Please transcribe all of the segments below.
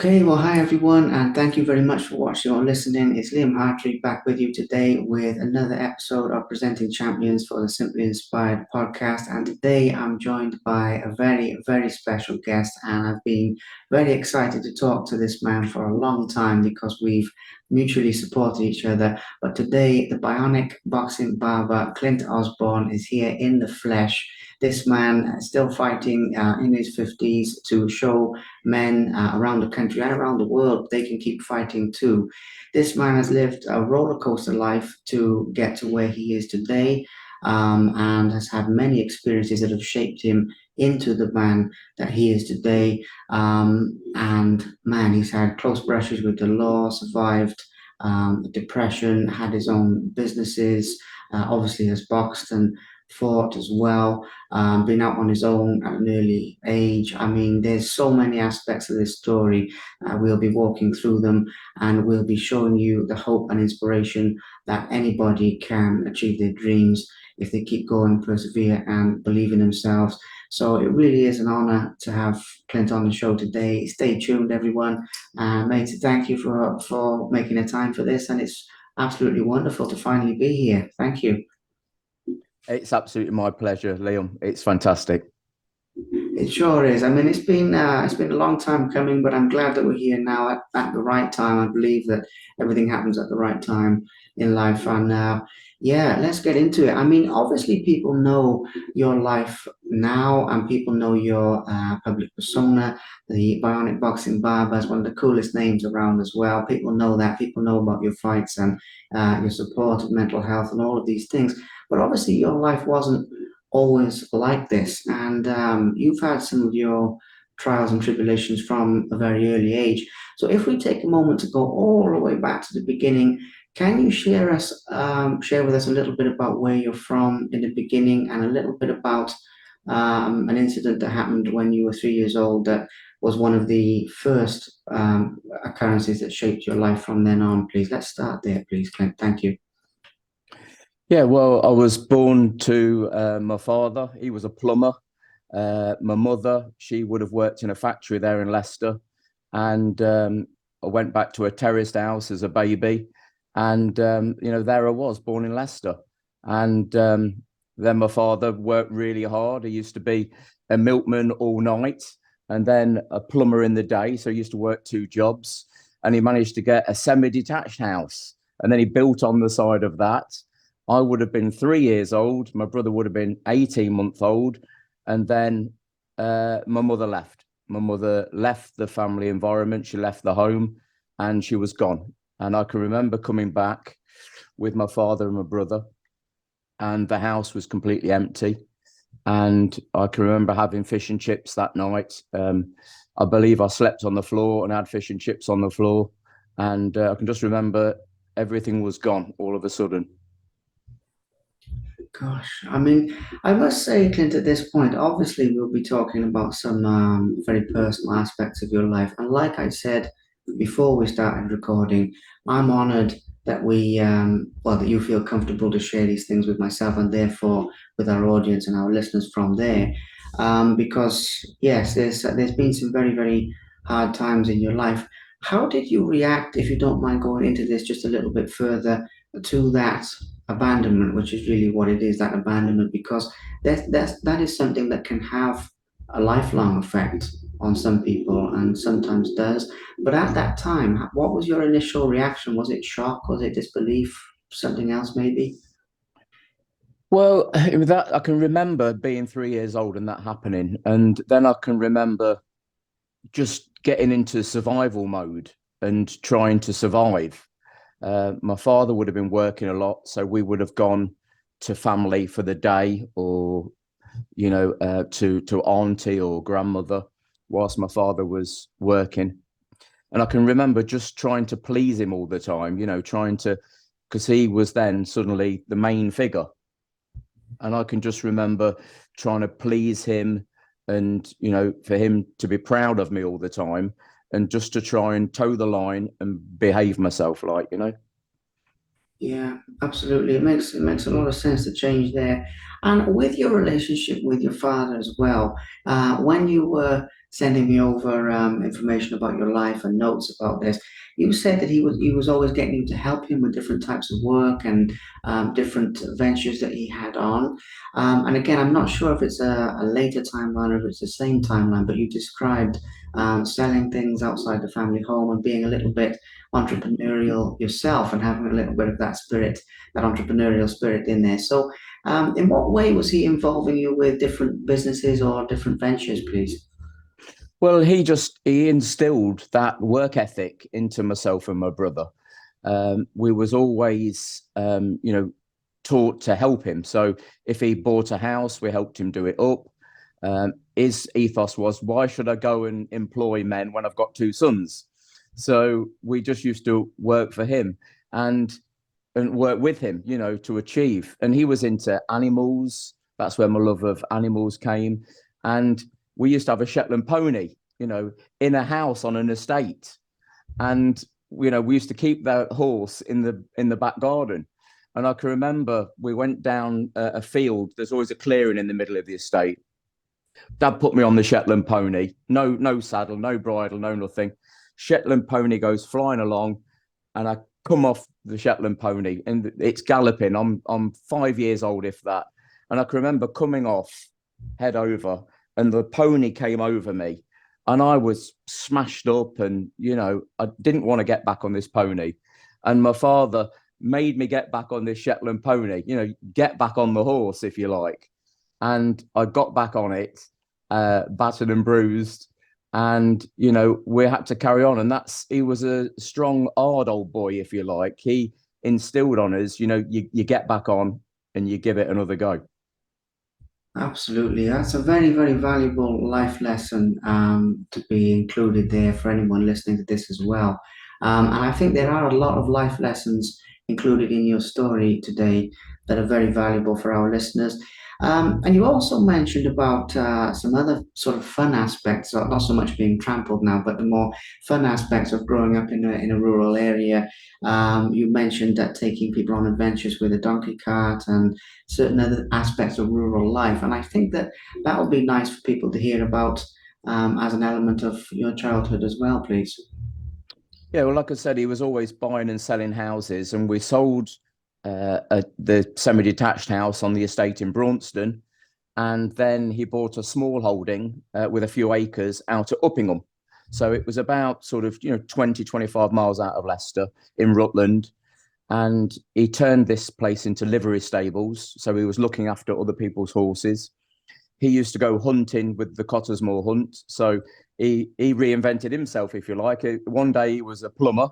Okay, well, hi everyone, and thank you very much for watching or listening. It's Liam Hartree back with you today with another episode of Presenting Champions for the Simply Inspired podcast. And today I'm joined by a very, very special guest, and I've been very excited to talk to this man for a long time because we've mutually supported each other. But today, the Bionic Boxing Barber, Clint Osborne, is here in the flesh. This man still fighting in his 50s to show men around the country and around the world they can keep fighting too. This man has lived a roller coaster life to get to where he is today, and has had many experiences that have shaped him into the man that he is today. And man, he's had close brushes with the law, survived depression, had his own businesses, obviously has boxed and fought as well, been out on his own at an early age. I mean, there's so many aspects of this story. We'll be walking through them and we'll be showing you the hope and inspiration that anybody can achieve their dreams if they keep going, persevere, and believe in themselves. So it really is an honor to have Clint on the show today. Stay tuned, everyone. Mate, thank you for making the time for this, and it's absolutely wonderful to finally be here. Thank you. It's absolutely my pleasure, Liam. It's fantastic. It sure is. I mean, it's been a long time coming, but I'm glad that we're here now at the right time. I believe that everything happens at the right time in life, and yeah, let's get into it. I mean, obviously, people know your life now, and people know your public persona. The Bionic Boxing Barber is one of the coolest names around as well. People know that. People know about your fights and your support of mental health and all of these things. But obviously, your life wasn't always like this. And you've had some of your trials and tribulations from a very early age. So if we take a moment to go all the way back to the beginning, can you share with us a little bit about where you're from in the beginning and a little bit about an incident that happened when you were 3 years old that was one of the first occurrences that shaped your life from then on, please? Let's start there, please, Clint. Thank you. Yeah, well, I was born to my father. He was a plumber. My mother, she would have worked in a factory there in Leicester. And I went back to a terraced house as a baby. And, there I was, born in Leicester. And then my father worked really hard. He used to be a milkman all night and then a plumber in the day. So he used to work two jobs. And he managed to get a semi-detached house. And then he built on the side of that. I would have been 3 years old. My brother would have been 18 months old. And then my mother left. My mother left the family environment. She left the home and she was gone. And I can remember coming back with my father and my brother, and the house was completely empty. And I can remember having fish and chips that night. I believe I slept on the floor and had fish and chips on the floor. And I can just remember everything was gone all of a sudden. Gosh, I mean, I must say, Clint, at this point, obviously we'll be talking about some very personal aspects of your life. And like I said before we started recording, I'm honored that that you feel comfortable to share these things with myself and therefore with our audience and our listeners from there. Because yes, there's been some very, very hard times in your life. How did you react, if you don't mind going into this just a little bit further, to that abandonment, which is really what it is, that abandonment, because that is something that can have a lifelong effect on some people and sometimes does. But at that time, what was your initial reaction? Was it shock? Was it disbelief? Something else, maybe? Well, with that, I can remember being 3 years old and that happening. And then I can remember just getting into survival mode and trying to survive. My father would have been working a lot, so we would have gone to family for the day, or to auntie or grandmother, whilst my father was working. And I can remember just trying to please him all the time, because he was then suddenly the main figure. And I can just remember trying to please him and, for him to be proud of me all the time, and just to try and toe the line and behave myself like. Yeah, absolutely. It makes a lot of sense to change there. And with your relationship with your father as well, when you were sending me over information about your life and notes about this, you said that he was always getting you to help him with different types of work and different ventures that he had on. And again, I'm not sure if it's a later timeline or if it's the same timeline, but you described selling things outside the family home and being a little bit entrepreneurial yourself and having a little bit of that spirit, that entrepreneurial spirit in there. So, in what way was he involving you with different businesses or different ventures, please? Well, he instilled that work ethic into myself and my brother. We was always, taught to help him. So if he bought a house, we helped him do it up. His ethos was, why should I go and employ men when I've got two sons? So we just used to work for him and work with him, to achieve. And he was into animals. That's where my love of animals came. And we used to have a Shetland pony, in a house on an estate. And we used to keep that horse in the back garden. And I can remember we went down a field. There's always a clearing in the middle of the estate. Dad put me on the Shetland pony. No saddle, no bridle, no nothing. Shetland pony goes flying along, and I come off the Shetland pony, and it's galloping. I'm 5 years old, if that. And I can remember coming off head over, and the pony came over me, and I was smashed up, and I didn't want to get back on this pony. And my father made me get back on this Shetland pony, get back on the horse, if you like. And I got back on it, battered and bruised, and we had to carry on. And he was a strong, hard old boy, if you like. He instilled on us, you get back on and you give it another go. Absolutely. That's a very, very valuable life lesson to be included there for anyone listening to this as well. And I think there are a lot of life lessons included in your story today that are very valuable for our listeners. And you also mentioned about some other sort of fun aspects, not so much being trampled now, but the more fun aspects of growing up in a rural area. You mentioned that taking people on adventures with a donkey cart and certain other aspects of rural life. And I think that that would be nice for people to hear about as an element of your childhood as well, please. Yeah, well, like I said, he was always buying and selling houses, and we sold the semi-detached house on the estate in Braunston, and then he bought a small holding with a few acres out at Uppingham. So it was about sort of 20, 25 miles out of Leicester in Rutland, and he turned this place into livery stables. So he was looking after other people's horses. He used to go hunting with the Cottesmore hunt. So he reinvented himself, if you like. One day he was a plumber,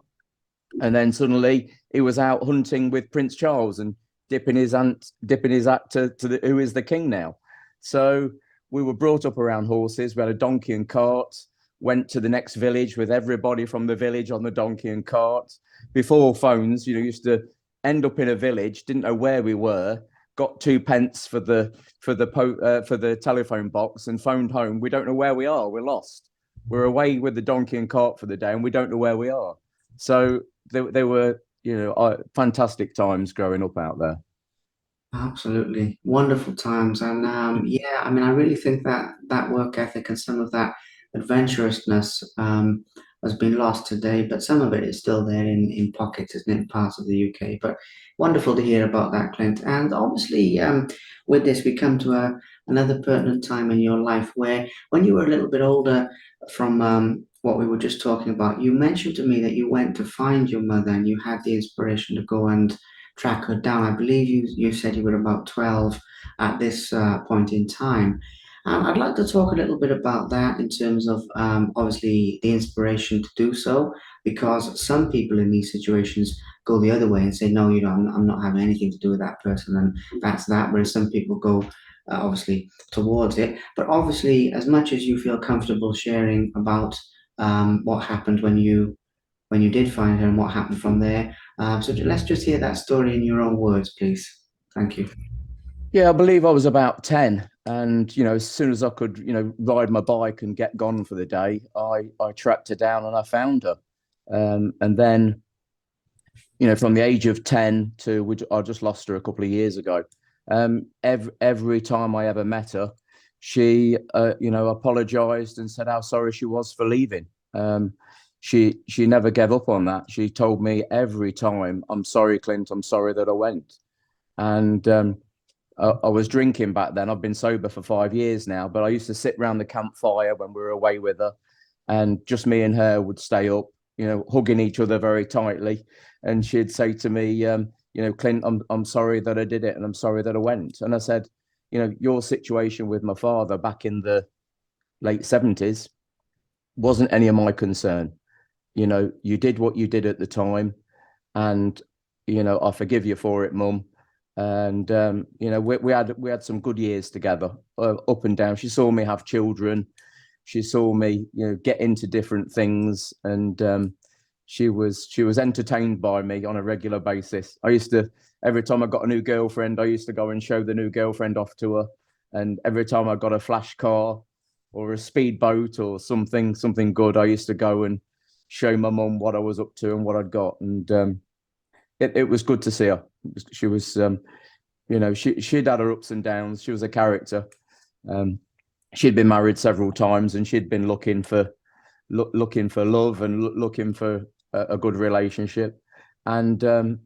and then suddenly he was out hunting with Prince Charles and dipping his hat to who is the king now. So we were brought up around horses. We had a donkey and cart. Went to the next village with everybody from the village on the donkey and cart. Before phones, used to end up in a village, didn't know where we were, got 2 pence for the telephone box, and phoned home. We don't know where we are. We're lost. We're away with the donkey and cart for the day, and we don't know where we are. So they were, fantastic times growing up out there. Absolutely. Wonderful times. And yeah, I mean, I really think that that work ethic and some of that adventurousness has been lost today, but some of it is still there in pockets, isn't it, in parts of the UK. But wonderful to hear about that, Clint. And obviously, with this, we come to another pertinent time in your life where, when you were a little bit older, from what we were just talking about, you mentioned to me that you went to find your mother and you had the inspiration to go and track her down. I believe you said you were about 12 at this point in time. I'd like to talk a little bit about that in terms of obviously the inspiration to do so, because some people in these situations go the other way and say, no, I'm not having anything to do with that person, and that's that. Whereas some people go obviously towards it. But obviously, as much as you feel comfortable sharing about what happened when you did find her and what happened from there. So let's just hear that story in your own words, please. Thank you. Yeah, I believe I was about 10. And, as soon as I could, ride my bike and get gone for the day, I tracked her down and I found her. And then, from the age of 10 I just lost her a couple of years ago. Every time I ever met her, she, apologized and said how sorry she was for leaving. She never gave up on that. She told me every time, "I'm sorry, Clint. I'm sorry that I went." And I was drinking back then. I've been sober for 5 years now, but I used to sit around the campfire when we were away with her, and just me and her would stay up, hugging each other very tightly. And she'd say to me, "Clint, I'm sorry that I did it, and I'm sorry that I went." And I said, your situation with my father back in the late 70s wasn't any of my concern. You did what you did at the time, and I forgive you for it, Mum. And we had some good years together, up and down. She saw me have children. She saw me, get into different things, and she was entertained by me on a regular basis. I used to, every time I got a new girlfriend, I used to go and show the new girlfriend off to her. And every time I got a flash car or a speedboat or something good, I used to go and show my mum what I was up to and what I'd got. And it was good to see her. She was, she'd had her ups and downs. She was a character. She'd been married several times, and she'd been looking for love and looking for a good relationship. And I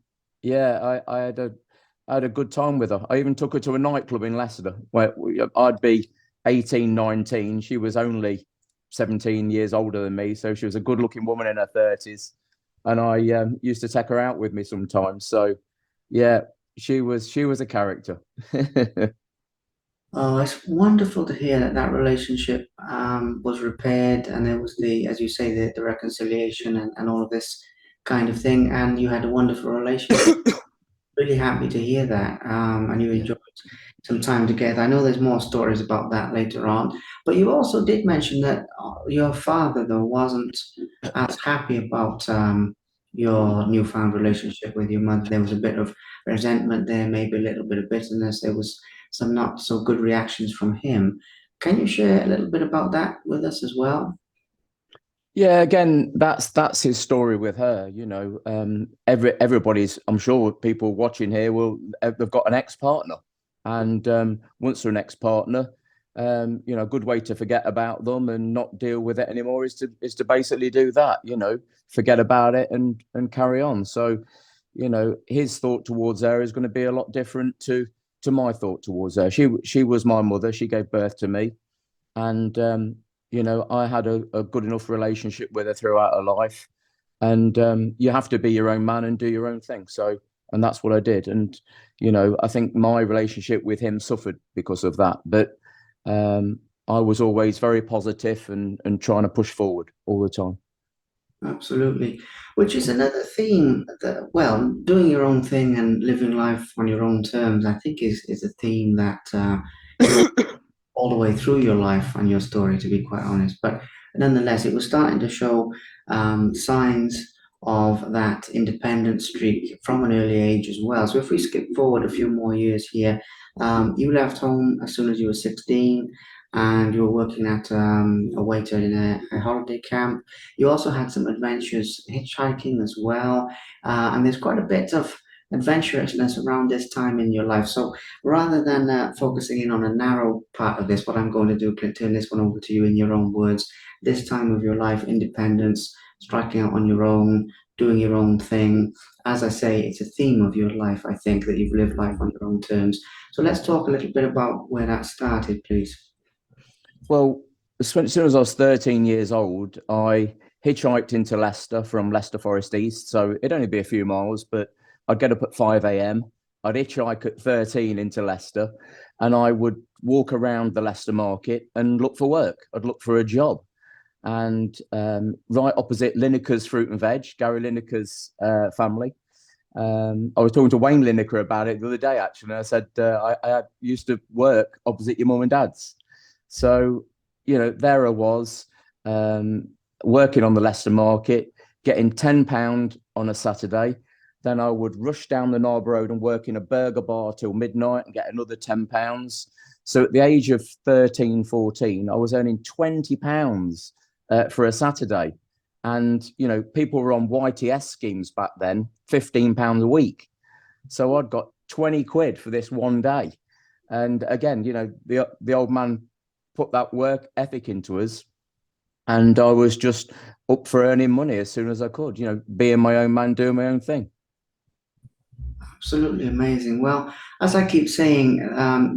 had a good time with her. I even took her to a nightclub in Leicester where I'd be 18, 19. She was only 17 years older than me, so she was a good-looking woman in her 30s. And I used to take her out with me sometimes. So, yeah, she was a character. Oh, it's wonderful to hear that that relationship was repaired, and there was as you say, the reconciliation and all of this kind of thing, and you had a wonderful relationship. Really happy to hear that, and you Yeah. enjoyed some time together. I know there's more stories about that later on, but you also did mention that your father, though, wasn't as happy about your newfound relationship with your mother. There was a bit of resentment there, maybe a little bit of bitterness. There was some not so good reactions from him. Can you share a little bit about that with us as well? Yeah, again, that's his story with her. Everybody's. I'm sure people watching here they've got an ex-partner, and once they're an ex-partner, a good way to forget about them and not deal with it anymore is to basically do that. Forget about it and carry on. So, his thought towards her is going to be a lot different to my thought towards her. She was my mother. She gave birth to me, and I had a good enough relationship with her throughout her life. And you have to be your own man and do your own thing. So, and that's what I did. And I think my relationship with him suffered because of that. But I was always very positive and trying to push forward all the time. Absolutely. Which is another theme that, well, doing your own thing and living life on your own terms, I think is a theme that you all the way through your life and your story, to be quite honest. But nonetheless, it was starting to show signs of that independent streak from an early age as well. So if we skip forward a few more years here, you left home as soon as you were 16 and you were working at a waiter in a holiday camp. You also had some adventures hitchhiking as well. And there's quite a bit of adventurousness around this time in your life. So rather than focusing in on a narrow part of this, what I'm going to do, Clint, turn this one over to you in your own words. This time of your life, independence, striking out on your own, doing your own thing. As I say, it's a theme of your life, I think, that you've lived life on your own terms. So let's talk a little bit about where that started, please. Well, as soon as I was 13 years old, I hitchhiked into Leicester from Leicester Forest East. So it'd only be a few miles, but I'd get up at 5 a.m. I'd hitchhike at 13 into Leicester, and I would walk around the Leicester market and look for work. I'd look for a job. And right opposite Lineker's Fruit and Veg, Gary Lineker's family. I was talking to Wayne Lineker about it the other day, actually. And I said, I used to work opposite your mum and dad's. So, there I was working on the Leicester market, getting £10 on a Saturday. Then I would rush down the Narber Road and work in a burger bar till midnight and get another £10. So at the age of 13, 14, I was earning £20 for a Saturday. And, people were on YTS schemes back then, £15 a week. So I'd got 20 quid for this one day. And again, the old man put that work ethic into us. And I was just up for earning money as soon as I could, being my own man, doing my own thing. Absolutely amazing. Well, as I keep saying,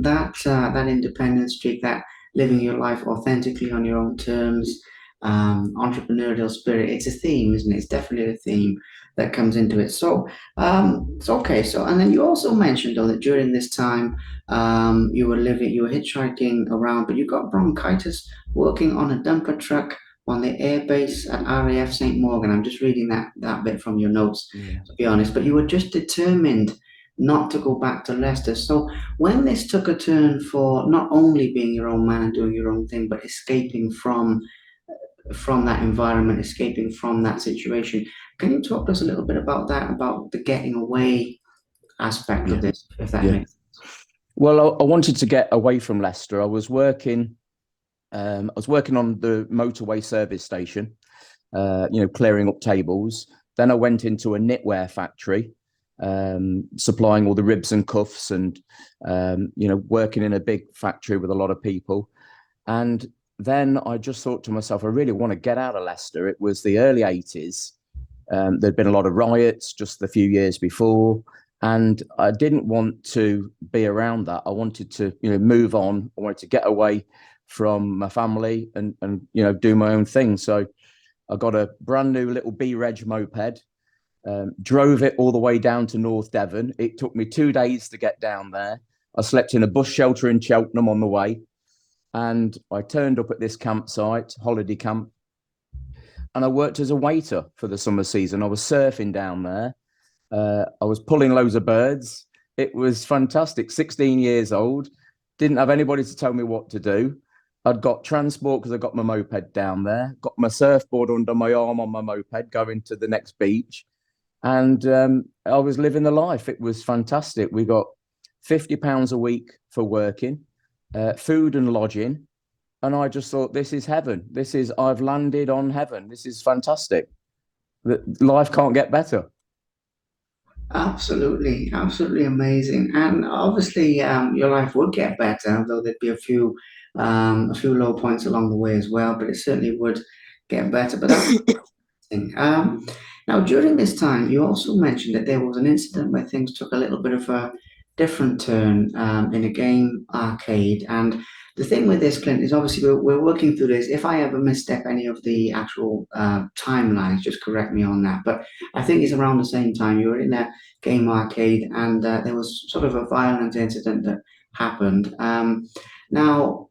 that independent streak, that living your life authentically on your own terms, entrepreneurial spirit, it's a theme, isn't it? It's definitely a theme that comes into it. So, it's okay. So, and then you also mentioned though that during this time, you were hitchhiking around, but you got bronchitis working on a dumper truck on the airbase at RAF St. Morgan. I'm just reading that bit from your notes, Yeah. to be honest, but you were just determined not to go back to Leicester. So when this took a turn for not only being your own man and doing your own thing, but escaping from that environment, escaping from that situation, can you talk to us a little bit about that, about the getting away aspect of Yeah. this, if that Yeah. makes Well, I wanted to get away from Leicester. I was working on the motorway service station, clearing up tables. Then I went into a knitwear factory, supplying all the ribs and cuffs and, working in a big factory with a lot of people. And then I just thought to myself, I really want to get out of Leicester. It was the early 80s. There'd been a lot of riots just a few years before. And I didn't want to be around that. I wanted to, move on. I wanted to get away from my family and do my own thing. So I got a brand new little B-Reg moped, drove it all the way down to North Devon. It took me 2 days to get down there. I slept in a bus shelter in Cheltenham on the way. And I turned up at this campsite, holiday camp, and I worked as a waiter for the summer season. I was surfing down there. I was pulling loads of birds. It was fantastic. 16 years old, didn't have anybody to tell me what to do. I'd got transport because I got my moped down there, got my surfboard under my arm on my moped going to the next beach. And I was living the life. It was fantastic. We got £50 a week for working, food and lodging. And I just thought, this is heaven. I've landed on heaven. This is fantastic. Life can't get better. Absolutely, absolutely amazing. And obviously, your life would get better, though there'd be a few low points along the way as well. But it certainly would get better. But that's thing. Now, during this time, you also mentioned that there was an incident where things took a little bit of a different turn in a game arcade. And the thing with this, Clint, is obviously we're working through this. If I ever misstep any of the actual timelines, just correct me on that. But I think it's around the same time you were in a game arcade and there was sort of a violent incident that happened. Now,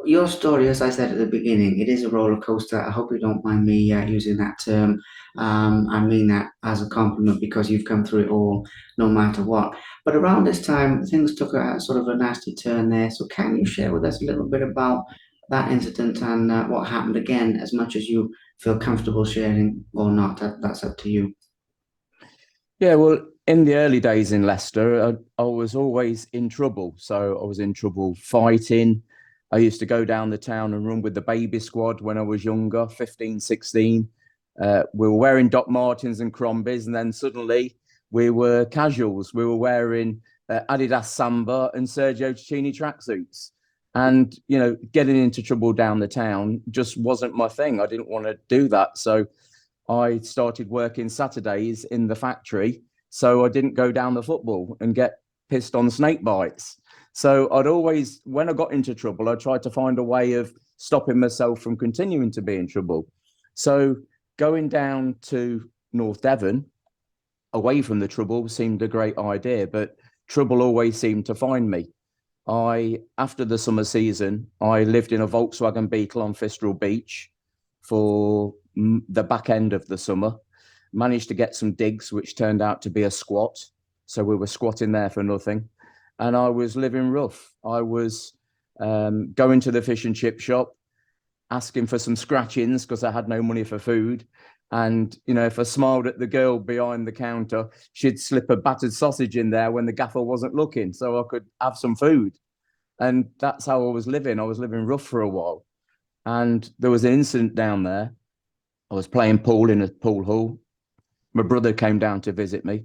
your story, as I said at the beginning, it is a roller coaster. I hope you don't mind me using that term. I mean that as a compliment because you've come through it all, no matter what. But around this time, things took a sort of a nasty turn there. So, can you share with us a little bit about that incident and what happened again, as much as you feel comfortable sharing or not? That's up to you. Yeah, well, in the early days in Leicester, I was always in trouble. So I was in trouble fighting. I used to go down the town and run with the baby squad when I was younger, 15, 16. We were wearing Doc Martens and Crombies, and then suddenly we were casuals. We were wearing Adidas Samba and Sergio Tacchini tracksuits. And, getting into trouble down the town just wasn't my thing. I didn't want to do that. So I started working Saturdays in the factory, so I didn't go down the football and get pissed on snake bites. So I'd always, when I got into trouble, I tried to find a way of stopping myself from continuing to be in trouble. So going down to North Devon, away from the trouble, seemed a great idea, but trouble always seemed to find me. After the summer season, I lived in a Volkswagen Beetle on Fistral Beach for the back end of the summer, managed to get some digs, which turned out to be a squat. So we were squatting there for nothing. And I was living rough. I was going to the fish and chip shop, asking for some scratchings because I had no money for food. And, if I smiled at the girl behind the counter, she'd slip a battered sausage in there when the gaffer wasn't looking so I could have some food. And that's how I was living. I was living rough for a while. And there was an incident down there. I was playing pool in a pool hall. My brother came down to visit me.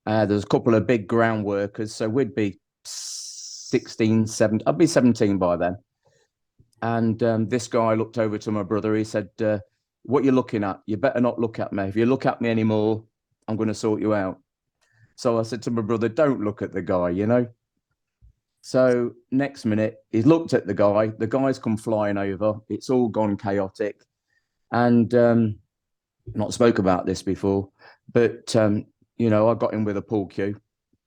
There was a couple of big ground workers. So we'd be 16, 17. I'd be 17 by then. And this guy looked over to my brother. He said, what you looking at? You better not look at me. If you look at me anymore, I'm going to sort you out. So I said to my brother, don't look at the guy, you know. So next minute, he's looked at the guy. The guy's come flying over. It's all gone chaotic. And not spoke about this before, but you know, I got him with a pool cue,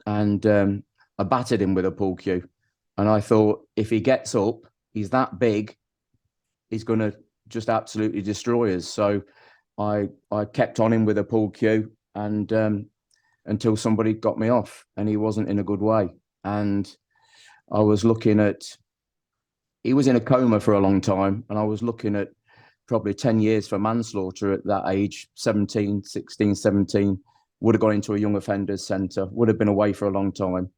and I battered him with a pool cue. And I thought, if he gets up, he's that big, he's going to just absolutely destroy us. So I kept on him with a pool cue, and until somebody got me off, and he wasn't in a good way. And I was looking at, he was in a coma for a long time, and I was looking at probably 10 years for manslaughter at that age, 17, 16, 17, would have gone into a young offenders centre, would have been away for a long time.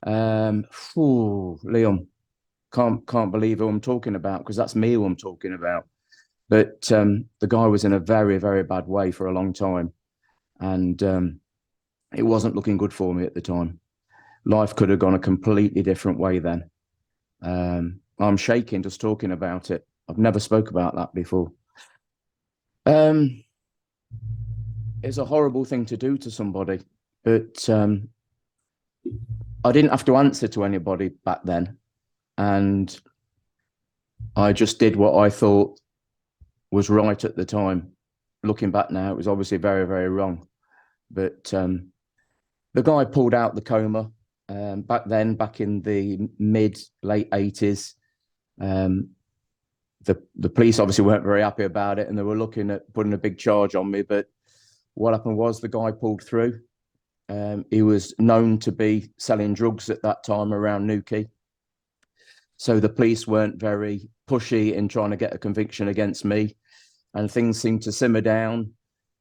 Liam, can't believe who I'm talking about, because that's me who I'm talking about. But the guy was in a very, very bad way for a long time. And it wasn't looking good for me at the time. Life could have gone a completely different way then. I'm shaking just talking about it. I've never spoke about that before. It's a horrible thing to do to somebody, but I didn't have to answer to anybody back then. And I just did what I thought was right at the time. Looking back now, it was obviously very, very wrong. But the guy pulled out the coma back then, back in the late 80s. The police obviously weren't very happy about it, and they were looking at putting a big charge on me. But what happened was the guy pulled through. He was known to be selling drugs at that time around Newquay. So the police weren't very pushy in trying to get a conviction against me, and things seemed to simmer down.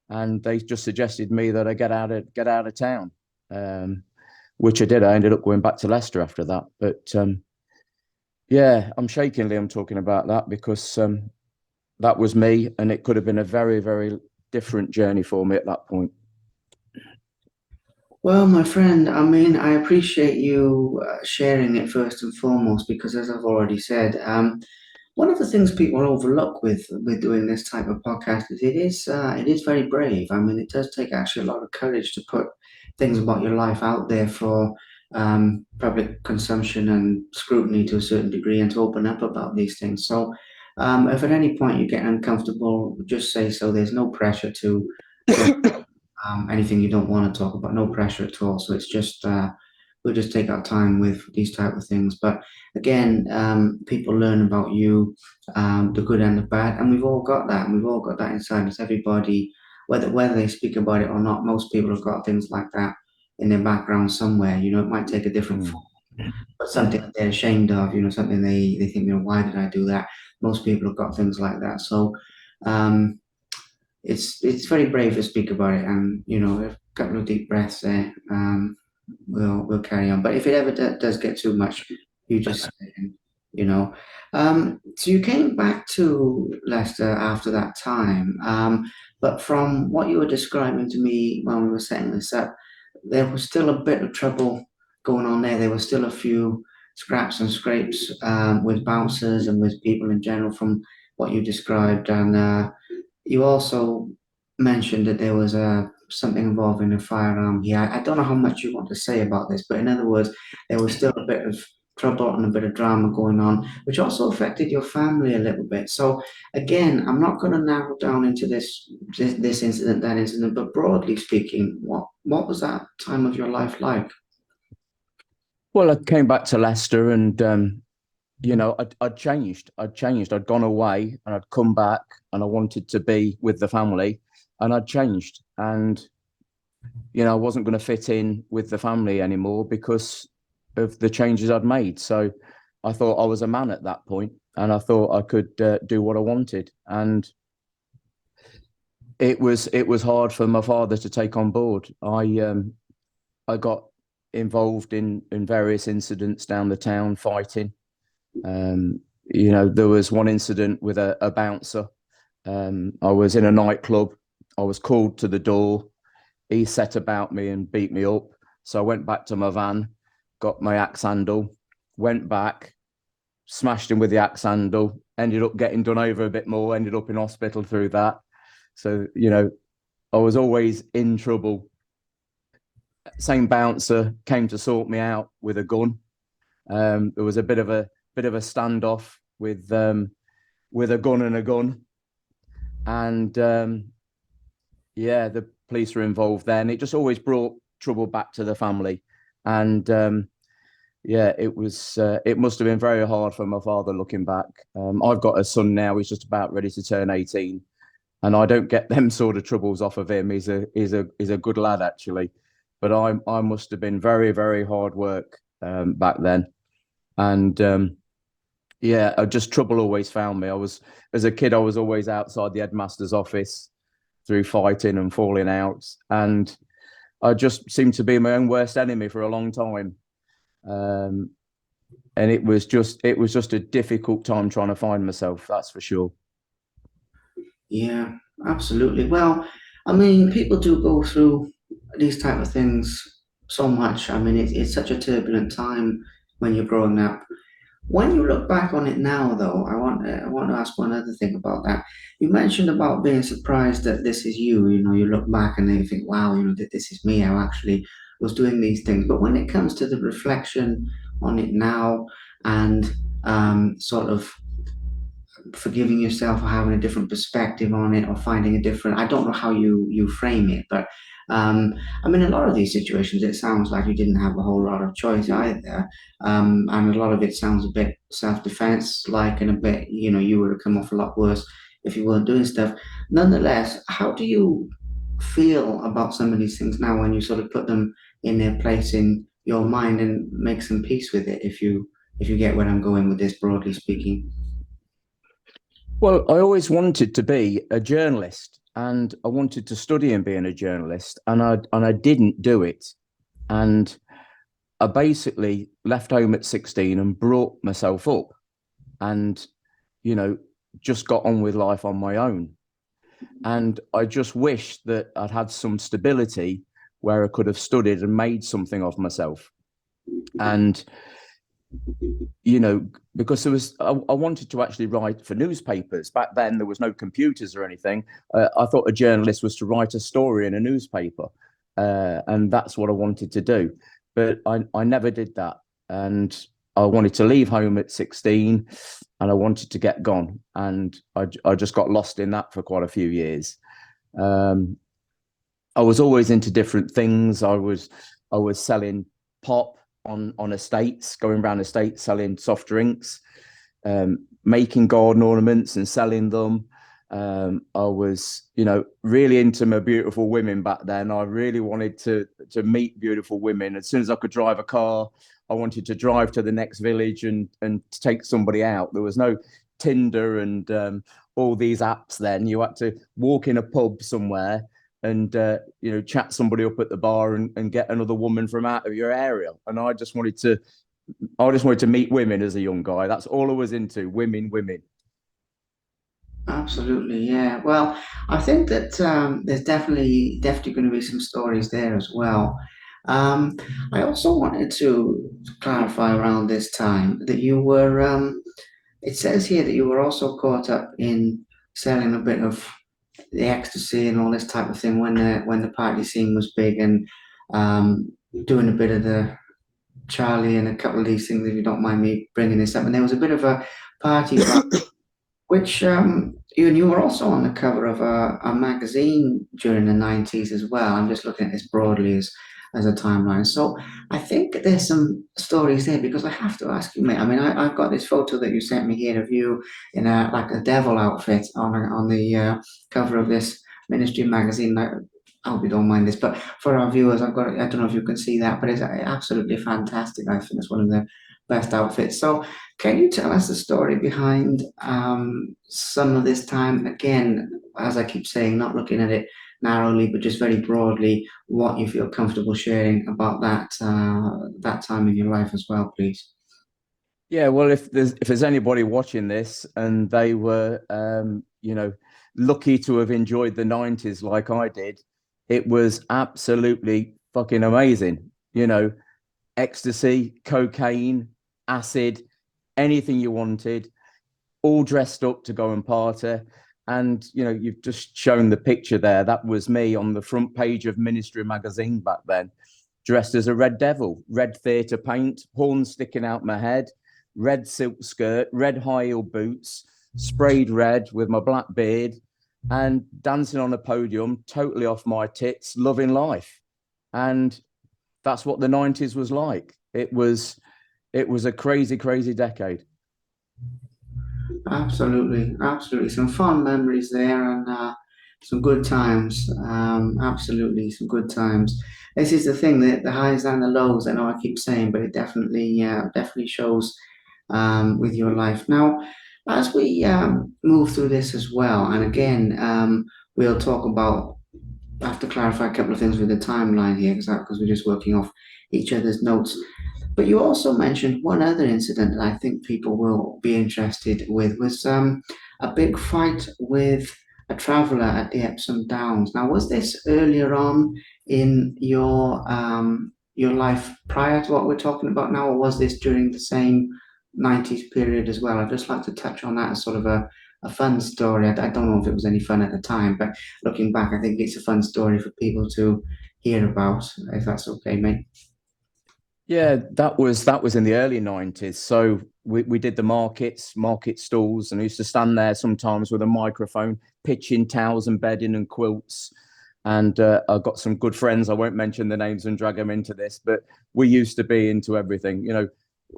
And they just suggested me that I get out of town, which I did. I ended up going back to Leicester after that. But yeah, I'm shaking, Liam, talking about that, because that was me, and it could have been a very, very different journey for me at that point. Well, my friend, I mean, I appreciate you sharing it first and foremost, because as I've already said, one of the things people overlook with doing this type of podcast is it is very brave. I mean, it does take actually a lot of courage to put things about your life out there for public consumption and scrutiny to a certain degree, and to open up about these things. So, if at any point you get uncomfortable, just say so. There's no pressure to talk anything you don't want to talk about. No pressure at all. So it's just we'll just take our time with these type of things. But again, people learn about you, the good and the bad, and we've all got that. And we've all got that inside us. Everybody, whether they speak about it or not, most people have got things like that in their background somewhere. You know, it might take a different form, but something that they're ashamed of. You know, something they think, you know, why did I do that? Most people have got things like that. So. It's very brave to speak about it, and you know, a couple of deep breaths there. We'll carry on. But if it ever does get too much, you just say, you know. So you came back to Leicester after that time, but from what you were describing to me when we were setting this up, there was still a bit of trouble going on there. There were still a few scraps and scrapes with bouncers and with people in general, from what you described, and. You also mentioned that there was something involving a firearm here. I don't know how much you want to say about this, but in other words, there was still a bit of trouble and a bit of drama going on, which also affected your family a little bit. So again, I'm not going to narrow down into this incident, that incident, but broadly speaking, what was that time of your life like? Well, I came back to Leicester, and you know, I'd changed. I'd changed. I'd gone away, and I'd come back, and I wanted to be with the family, and I'd changed. And you know, I wasn't going to fit in with the family anymore because of the changes I'd made. So I thought I was a man at that point, and I thought I could do what I wanted. And it was hard for my father to take on board. I got involved in various incidents down the town, fighting. You know, there was one incident with a bouncer. I was in a nightclub. I was called to the door. He set about me and beat me up. So I went back to my van, got my axe handle, went back, smashed him with the axe handle, ended up getting done over a bit more, ended up in hospital through that. So, I was always in trouble. Same bouncer came to sort me out with a gun. There was a bit of a standoff with a gun and a gun, and yeah, the police were involved then. It just always brought trouble back to the family, and yeah, it must have been very hard for my father looking back. I've got a son now; he's just about ready to turn 18, and I don't get them sort of troubles off of him. He's a good lad actually, but I must have been very very hard work back then, and yeah, just trouble always found me. As a kid, I was always outside the headmaster's office through fighting and falling out, and I just seemed to be my own worst enemy for a long time. Um, and it was just a difficult time trying to find myself. That's for sure. Yeah, absolutely. Well, I mean, people do go through these type of things so much. I mean, it's such a turbulent time when you're growing up. When you look back on it now, though, I want to ask one other thing about that. You mentioned about being surprised that this is you. You know, you look back and then you think, wow, this is me. I actually was doing these things. But when it comes to the reflection on it now and sort of forgiving yourself for having a different perspective on it or finding a different, I don't know how you frame it, but um I mean, a lot of these situations it sounds like you didn't have a whole lot of choice either, and a lot of it sounds a bit self-defense like, and a bit, you would have come off a lot worse if you weren't doing stuff. Nonetheless, how do you feel about some of these things now when you sort of put them in their place in your mind and make some peace with it, if you get where I'm going with this, broadly speaking? Well, I always wanted to be a journalist, and I wanted to study in being a journalist, and I didn't do it. And I basically left home at 16 and brought myself up, and you know just got on with life on my own. And I just wish that I'd had some stability where I could have studied and made something of myself. And because I wanted to actually write for newspapers. Back then, there was no computers or anything. I thought a journalist was to write a story in a newspaper, and that's what I wanted to do. But I never did that, and I wanted to leave home at 16, and I wanted to get gone, and I just got lost in that for quite a few years. Um, I was always into different things. I was selling pop on estates, going around estates selling soft drinks, making garden ornaments and selling them. I was, really into my beautiful women back then. I really wanted to meet beautiful women. As soon as I could drive a car, I wanted to drive to the next village and take somebody out. There was no Tinder and all these apps then. You had to walk in a pub somewhere and chat somebody up at the bar and get another woman from out of your area. And I just wanted to meet women as a young guy. That's all I was into: women, women. Absolutely, yeah. Well, I think that there's definitely going to be some stories there as well. Um, I also wanted to clarify around this time that you were. It says here that you were also caught up in selling a bit of the ecstasy and all this type of thing when the party scene was big, and doing a bit of the Charlie and a couple of these things. If you don't mind me bringing this up, and there was a bit of a party vibe which you were also on the cover of a magazine during the 90s as well. I'm just looking at this broadly as a timeline. So I think there's some stories there, because I have to ask you, mate. I mean, I've got this photo that you sent me here of you in a devil outfit on the cover of this Ministry magazine. I hope you don't mind this, but for our viewers, I don't know if you can see that, but it's absolutely fantastic. I think it's one of the best outfits. So can you tell us the story behind some of this time? Again, as I keep saying, not looking at it narrowly, but just very broadly, what you feel comfortable sharing about that time in your life as well, please. Yeah, well, if there's anybody watching this and they were, lucky to have enjoyed the 90s like I did, it was absolutely fucking amazing. Ecstasy, cocaine, acid, anything you wanted, all dressed up to go and party. And, you've just shown the picture there. That was me on the front page of Ministry magazine back then, dressed as a red devil, red theatre paint, horns sticking out my head, red silk skirt, red high heel boots, sprayed red with my black beard, and dancing on a podium, totally off my tits, loving life. And that's what the 90s was like. It was a crazy, crazy decade. Absolutely, absolutely. Some fond memories there and some good times. Absolutely, some good times. This is the thing, the highs and the lows. I know I keep saying, but it definitely shows with your life. Now, as we move through this as well, and again, we'll talk about. I have to clarify a couple of things with the timeline here because we're just working off each other's notes. But you also mentioned one other incident that I think people will be interested with was a big fight with a traveller at the Epsom Downs. Now, was this earlier on in your life prior to what we're talking about now, or was this during the same 90s period as well? I'd just like to touch on that as sort of a fun story. I don't know if it was any fun at the time, but looking back, I think it's a fun story for people to hear about, if that's okay, mate. Yeah, that was in the early 90s. So we did the market stalls, and I used to stand there sometimes with a microphone, pitching towels and bedding and quilts. And I've got some good friends. I won't mention the names and drag them into this, but we used to be into everything,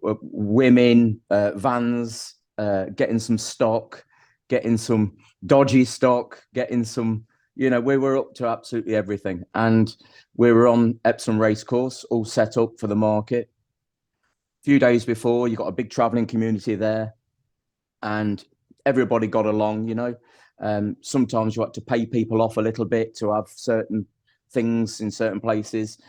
women, vans, getting some stock, getting some dodgy stock, getting some, we were up to absolutely everything. And we were on Epsom Racecourse, all set up for the market. A few days before, you got a big traveling community there, and everybody got along. Sometimes you had to pay people off a little bit to have certain things in certain places.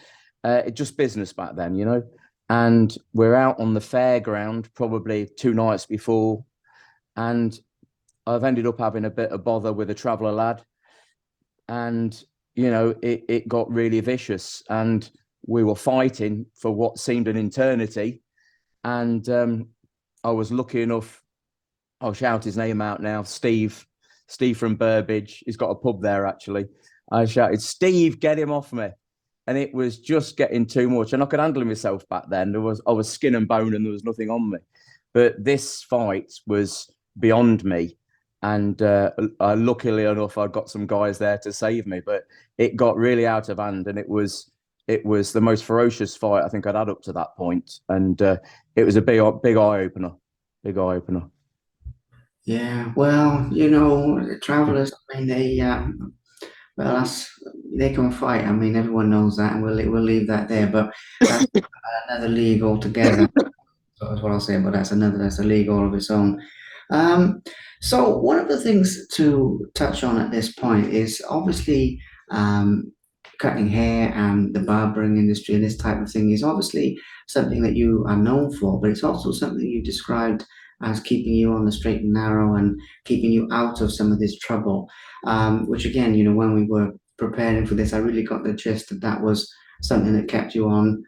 It's just business back then. And we're out on the fairground probably 2 nights before, and I've ended up having a bit of bother with a traveller lad, and it got really vicious, and we were fighting for what seemed an eternity. And I was lucky enough, I'll shout his name out now, Steve from Burbage. He's got a pub there, actually. I shouted, "Steve, get him off me." And it was just getting too much. And I could handle myself back then. I was skin and bone and there was nothing on me. But this fight was beyond me. And luckily enough, I got some guys there to save me. But it got really out of hand, and it was the most ferocious fight I think I'd had up to that point. And it was a big eye opener. Big eye opener. Yeah, well, the travelers, I mean, well, they can fight. I mean, everyone knows that, and we'll leave that there. But that's another league altogether. So that's what I'll say. But that's a league all of its own. Um, so one of the things to touch on at this point is obviously cutting hair and the barbering industry and this type of thing is obviously something that you are known for, but it's also something you described as keeping you on the straight and narrow and keeping you out of some of this trouble. Which again, when we were preparing for this, I really got the gist that that was something that kept you on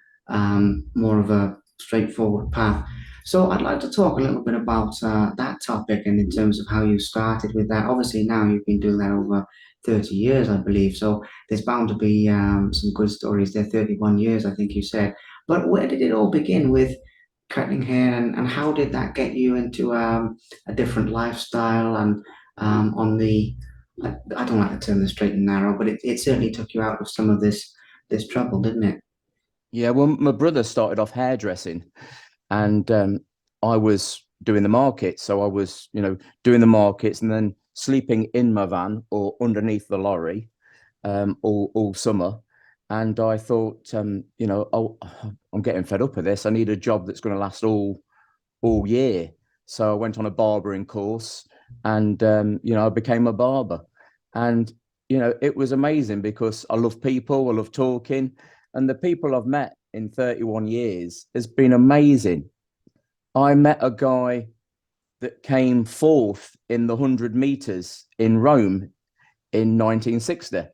more of a straightforward path. So I'd like to talk a little bit about that topic and in terms of how you started with that. Obviously, now you've been doing that over 30 years, I believe. So there's bound to be some good stories there. 31 years, I think you said. But where did it all begin with cutting hair, and how did that get you into a different lifestyle and on the I don't like the term the straight and narrow, but it certainly took you out of some of this trouble, didn't it? Yeah, well, my brother started off hairdressing, and I was doing the markets. So I was, doing the markets and then sleeping in my van or underneath the lorry all summer. And I thought, oh, I'm getting fed up with this. I need a job that's going to last all year. So I went on a barbering course, and I became a barber. And it was amazing because I love people, I love talking, and the people I've met in 31 years has been amazing. I met a guy that came fourth in the 100 meters in Rome in 1960,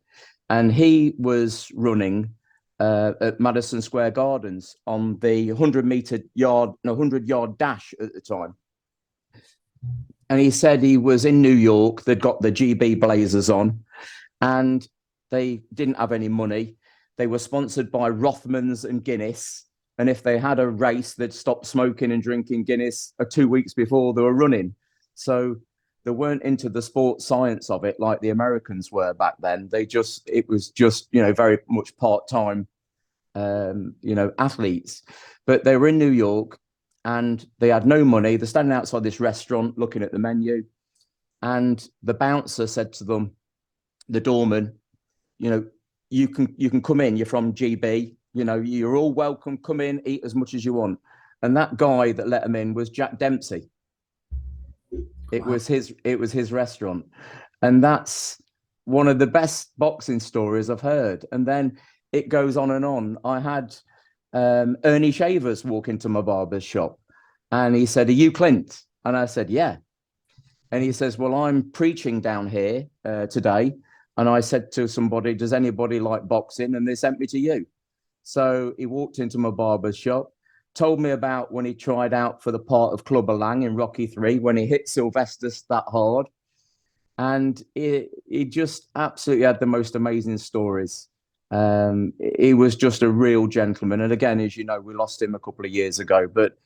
and he was running at Madison Square Gardens on the 100 yard dash at the time. And he said he was in New York. They'd got the GB Blazers on, and they didn't have any money. They were sponsored by Rothmans and Guinness. And if they had a race, they'd stop smoking and drinking Guinness 2 weeks before they were running. So they weren't into the sports science of it like the Americans were back then. It was just, very much part time, athletes. But they were in New York and they had no money. They're standing outside this restaurant looking at the menu. And the bouncer said to them, the doorman, you can come in. You're from GB. You're all welcome. Come in, eat as much as you want. And that guy that let him in was Jack Dempsey. It Wow. was his restaurant, and that's one of the best boxing stories I've heard. And then it goes on and on. I had Ernie Shavers walk into my barber's shop, and he said, "Are you Clint?" And I said, "Yeah." And he says, "Well, I'm preaching down here today." And I said to somebody, "Does anybody like boxing?" And they sent me to you. So he walked into my barber's shop, told me about when he tried out for the part of Clubber Lang in Rocky 3, when he hit Sylvester that hard. And he just absolutely had the most amazing stories. He was just a real gentleman. And again, as you know, we lost him a couple of years ago. But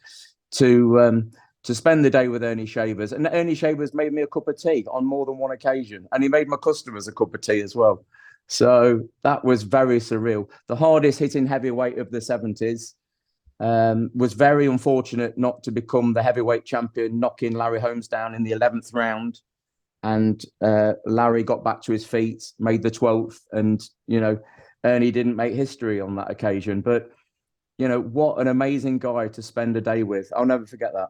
to spend the day with Ernie Shavers, and Ernie Shavers made me a cup of tea on more than one occasion, and he made my customers a cup of tea as well. So that was very surreal. The hardest hitting heavyweight of the 70s. Was very unfortunate not to become the heavyweight champion, knocking Larry Holmes down in the 11th round. And Larry got back to his feet, made the 12th, and Ernie didn't make history on that occasion. But what an amazing guy to spend a day with. I'll never forget that.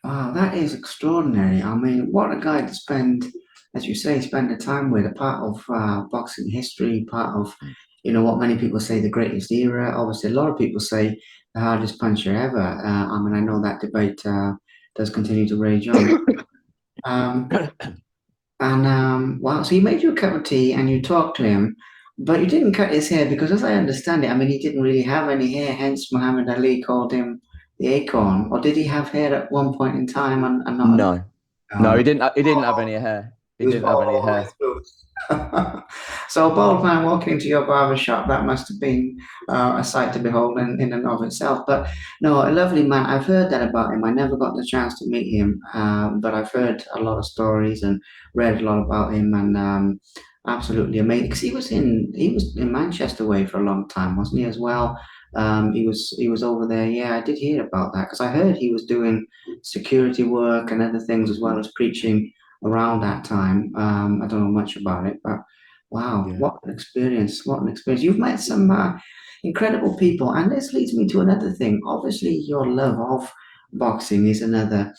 Wow, that is extraordinary. I mean, what a guy to spend, as you say, spend the time with, a part of boxing history, part of, what many people say the greatest era. Obviously, a lot of people say the hardest puncher ever. I mean, I know that debate does continue to rage on. Um, and wow, so you made you a cup of tea and you talked to him, but you didn't cut his hair because, as I understand it, I mean, he didn't really have any hair. Hence, Muhammad Ali called him the Acorn. Or did he have hair at one point in time and not another? No, No, no, no. he didn't have any hair. He He was didn't have bald any all the way hair. through. So a bald man walking into your barber shop, that must have been a sight to behold in and of itself. But no, a lovely man. I've heard that about him. I never got the chance to meet him, but I've heard a lot of stories and read a lot about him, and absolutely amazing. Because he was in Manchester way for a long time, wasn't he as well? He was over there. Yeah, I did hear about that because I heard he was doing security work and other things as well as preaching around that time. I don't know much about it, but wow, Yeah. what an experience! What an experience! You've met some incredible people, and this leads me to another thing. Obviously, your love of boxing is another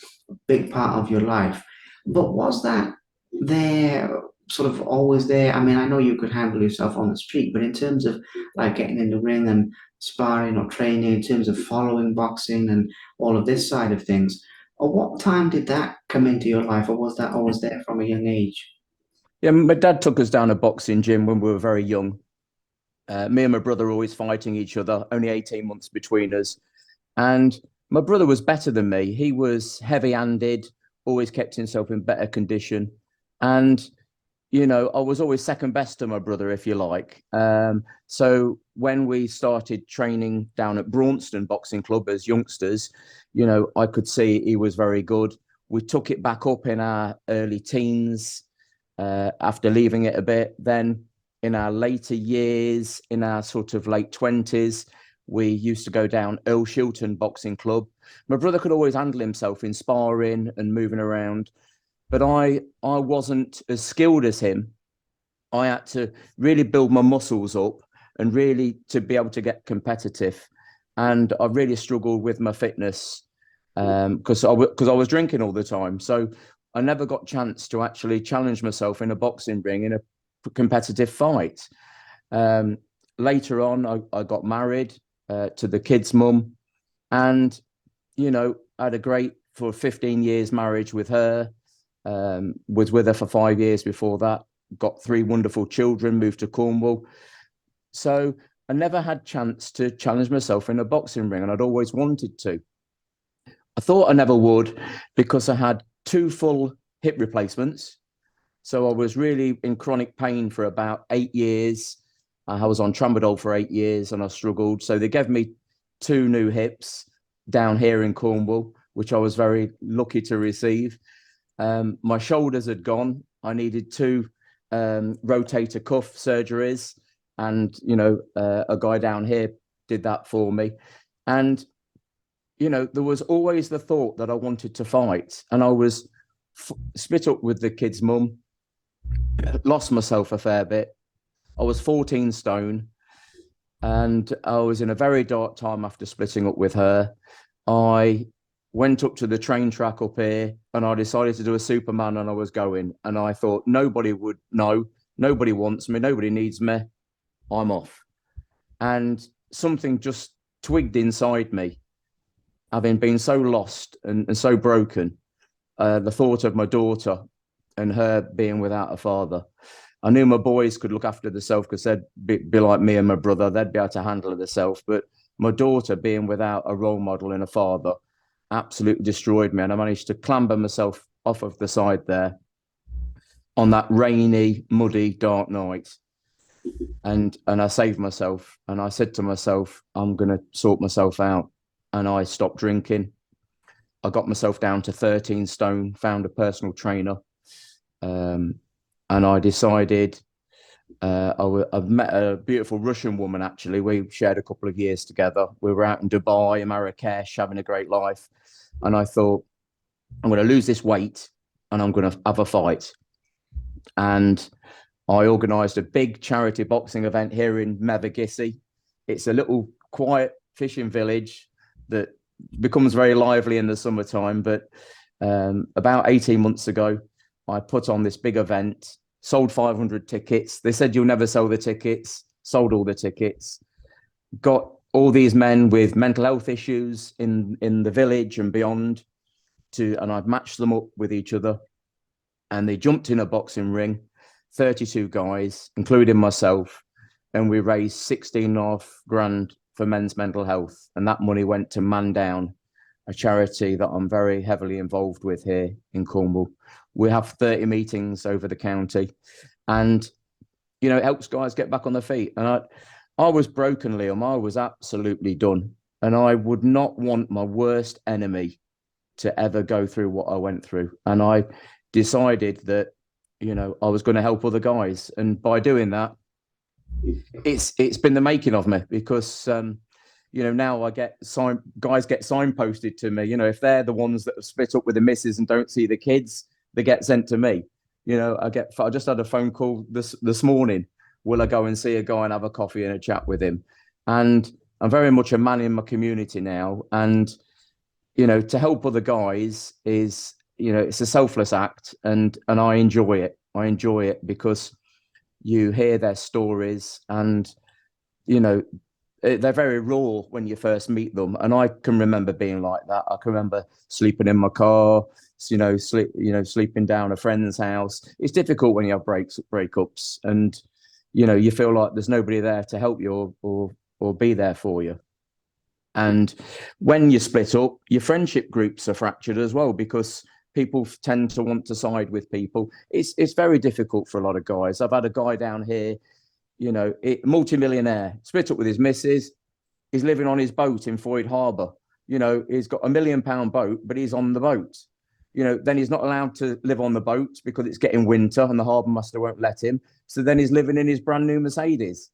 big part of your life. But was that there, sort of always there? I mean, I know you could handle yourself on the street, but in terms of like getting in the ring and sparring or training, in terms of following boxing and all of this side of things, at what time did that come into your life, or was that always there from a young age? Yeah, my dad took us down a boxing gym when we were very young. Me and my brother were always fighting each other, only 18 months between us. And my brother was better than me. He was heavy handed, always kept himself in better condition. And, I was always second best to my brother, if you like. So when we started training down at Braunston Boxing Club as youngsters, I could see he was very good. We took it back up in our early teens after leaving it a bit. Then in our later years, in our sort of late 20s, we used to go down Earl Shilton Boxing Club. My brother could always handle himself in sparring and moving around, but I wasn't as skilled as him. I had to really build my muscles up and really to be able to get competitive. And I really struggled with my fitness because I was drinking all the time. So I never got a chance to actually challenge myself in a boxing ring in a competitive fight. Um, Later on, I got married to the kid's mum, and I had a great for 15 years marriage with her. Was with her for 5 years before that. Got three wonderful children. Moved to Cornwall. So I never had chance to challenge myself in a boxing ring, and I'd always wanted to. I thought I never would because I had two full hip replacements. So I was really in chronic pain for about 8 years. I was on tramadol for 8 years and I struggled. So they gave me two new hips down here in Cornwall, which I was very lucky to receive. My shoulders had gone. I needed two rotator cuff surgeries, and a guy down here did that for me. And there was always the thought that I wanted to fight, and I was split up with the kid's mum, lost myself a fair bit. I was 14 stone, and I was in a very dark time after splitting up with her. I went up to the train track up here and I decided to do a Superman, and I was going. And I thought nobody would know, nobody wants me, nobody needs me. I'm off. And something just twigged inside me, having been so lost and so broken. The thought of my daughter and her being without a father. I knew my boys could look after themselves because they'd be like me and my brother. They'd be able to handle themselves. But my daughter being without a role model and a father absolutely destroyed me. And I managed to clamber myself off of the side there on that rainy, muddy, dark night. And I saved myself. And I said to myself, I'm going to sort myself out. And I stopped drinking. I got myself down to 13 stone, found a personal trainer. And I decided I've met a beautiful Russian woman, actually. We shared a couple of years together. We were out in Dubai, Marrakesh, having a great life. And I thought, I'm going to lose this weight and I'm going to have a fight. And I organised a big charity boxing event here in Mevagissey. It's a little quiet fishing village that becomes very lively in the summertime. But about 18 months ago, I put on this big event, sold 500 tickets. They said you'll never sell the tickets, sold all the tickets, got all these men with mental health issues in the village and beyond and I've matched them up with each other. And they jumped in a boxing ring, 32 guys, including myself. And we raised 16.5 grand for men's mental health. And that money went to Man Down, a charity that I'm very heavily involved with here in Cornwall. We have 30 meetings over the county, and it helps guys get back on their feet. And I was broken, Liam. I was absolutely done, and I would not want my worst enemy to ever go through what I went through. And I decided that I was going to help other guys, and by doing that, it's been the making of me, because now I get guys get signposted to me. If they're the ones that have split up with the missus and don't see the kids, they get sent to me. I just had a phone call this morning. Will I go and see a guy and have a coffee and a chat with him? And I'm very much a man in my community now. And, to help other guys is, it's a selfless act, and I enjoy it. I enjoy it because you hear their stories, and, they're very raw when you first meet them. And I can remember being like that. I can remember sleeping in my car, sleeping down a friend's house. It's difficult when you have breakups, and you feel like there's nobody there to help you or be there for you. And when you split up, your friendship groups are fractured as well, because people tend to want to side with people. It's very difficult for a lot of guys. I've had a guy down here, multi-millionaire, split up with his missus. He's living on his boat in Foyt Harbour. He's got £1 million boat, but he's on the boat. Then he's not allowed to live on the boat because it's getting winter and the harbour master won't let him. So then he's living in his brand new Mercedes.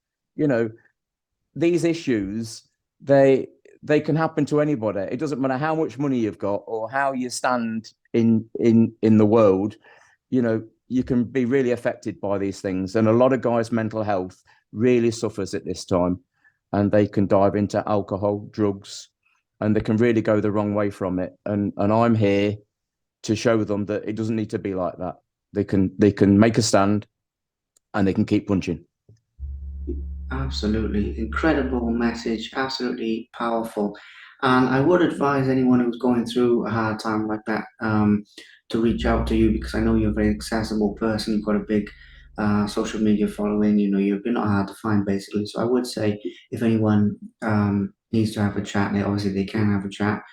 These issues, they can happen to anybody. It doesn't matter how much money you've got or how you stand in the world. You can be really affected by these things. And a lot of guys' mental health really suffers at this time, and they can dive into alcohol, drugs, and they can really go the wrong way from it. And I'm here to show them that it doesn't need to be like that. They can make a stand, and they can keep punching. Absolutely. Incredible message. Absolutely powerful. And I would advise anyone who's going through a hard time like that to reach out to you, because I know you're a very accessible person. You've got a big social media following. You're not hard to find, basically. So I would say if anyone needs to have a chat, obviously they can have a chat.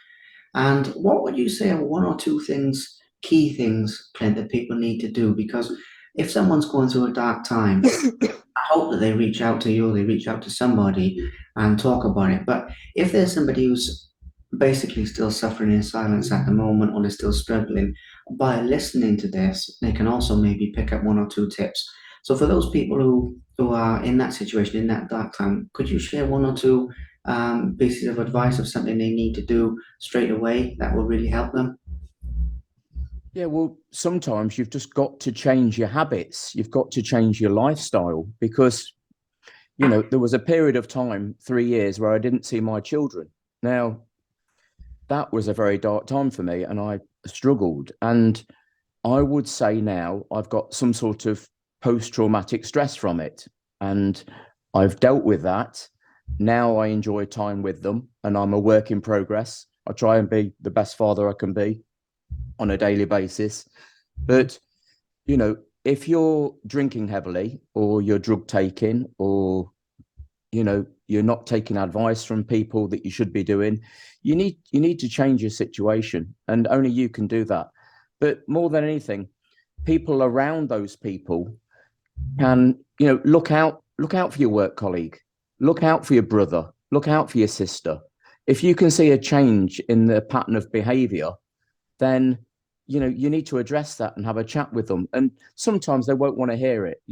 And what would you say are one or two things, key things, Clint, that people need to do? Because if someone's going through a dark time, I hope that they reach out to you, they reach out to somebody and talk about it. But if there's somebody who's basically still suffering in silence at the moment or is still struggling, by listening to this, they can also maybe pick up one or two tips. So for those people who are in that situation, in that dark time, could you share one or two pieces of advice of something they need to do straight away that will really help them? Yeah, well, sometimes you've just got to change your habits. You've got to change your lifestyle because, there was a period of time, 3 years, where I didn't see my children. Now, that was a very dark time for me and I struggled. And I would say now I've got some sort of post-traumatic stress from it. And I've dealt with that. Now I enjoy time with them and I'm a work in progress. I try and be the best father I can be on a daily basis. But, if you're drinking heavily or you're drug taking or, you're not taking advice from people that you should be doing, you need to change your situation and only you can do that. But more than anything, people around those people can, look out for your work colleague, look out for your brother, look out for your sister. If you can see a change in the pattern of behavior, then you need to address that and have a chat with them. And sometimes they won't want to hear it.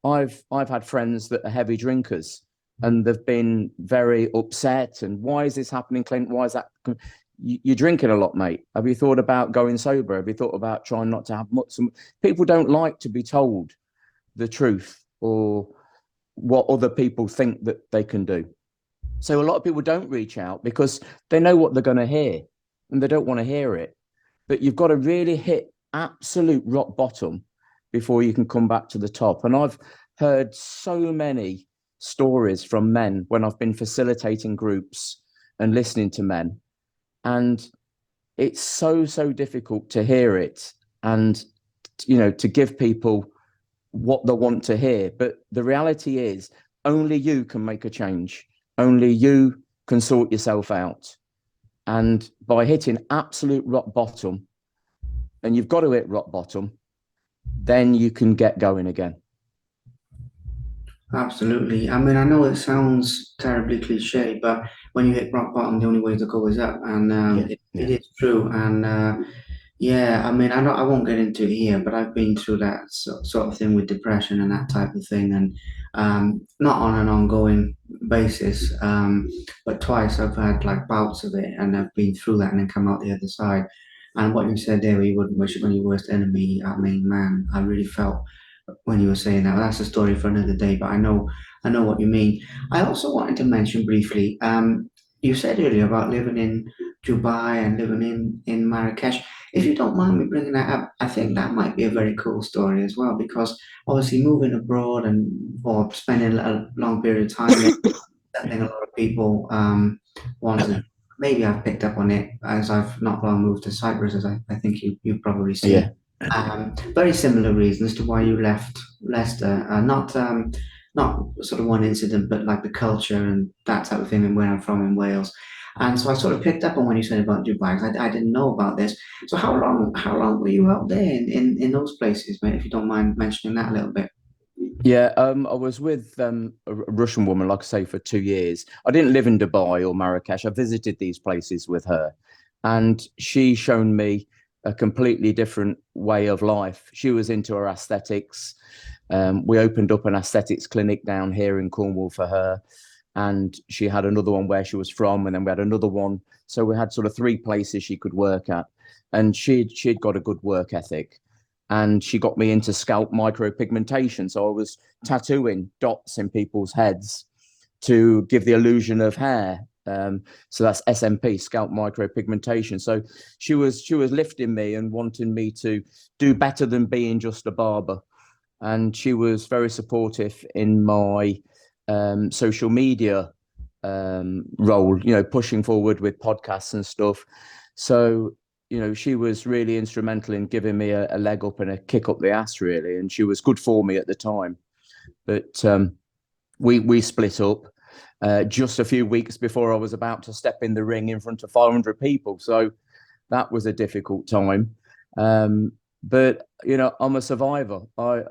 I've had friends that are heavy drinkers and they've been very upset. And why is this happening, Clint? Why is that? You're drinking a lot, mate. Have you thought about going sober? Have you thought about trying not to have much? People don't like to be told the truth or what other people think that they can do. So a lot of people don't reach out because they know what they're going to hear and they don't want to hear it. But you've got to really hit absolute rock bottom before you can come back to the top. And I've heard so many stories from men when I've been facilitating groups and listening to men. And it's so, so difficult to hear it and, to give people what they want to hear. But the reality is only you can make a change. Only you can sort yourself out. And by hitting absolute rock bottom, and you've got to hit rock bottom, then you can get going again. Absolutely. I mean, I know it sounds terribly cliche, but when you hit rock bottom, the only way to go is up, and Yeah, it yeah, is true. And yeah, I mean, I won't get into it here, but I've been through that sort of thing with depression and that type of thing, and not on an ongoing basis, but twice I've had like bouts of it, and I've been through that and then come out the other side. And what you said there, where you wouldn't wish it on your worst enemy, I mean, man, I really felt when you were saying that. Well, that's a story for another day, but I know what you mean. I also wanted to mention briefly, you said earlier about living in Dubai and living in Marrakesh. If you don't mind me bringing that up, I think that might be a very cool story as well, because obviously moving abroad and or spending a long period of time there, something a lot of people want to. Maybe I've picked up on it as I've not long moved to Cyprus, as I think you've probably seen. yeah, Very similar reasons to why you left Leicester. Not sort of one incident, but like the culture and that type of thing, and where I'm from in Wales. And so I sort of picked up on when you said about Dubai, 'cause I didn't know about this. So how long were you out there in those places, mate? If you don't mind mentioning that a little bit. yeah. I was with a Russian woman, like I say, for 2 years. I didn't live in Dubai or Marrakesh. I visited these places with her, and she shown me a completely different way of life. She was into her aesthetics. We opened up an aesthetics clinic down here in Cornwall for her, and she had another one where she was from, and then we had another one. So we had sort of three places she could work at, and she'd got a good work ethic, and she got me into scalp micropigmentation. So I was tattooing dots in people's heads to give the illusion of hair. So that's SMP, scalp micropigmentation. So she was lifting me and wanting me to do better than being just a barber, and she was very supportive in my social media role, pushing forward with podcasts and stuff. So, she was really instrumental in giving me a leg up and a kick up the ass, really. And she was good for me at the time. But we split up. just a few weeks before I was about to step in the ring in front of 500 people. So that was a difficult time. But I'm a survivor. I,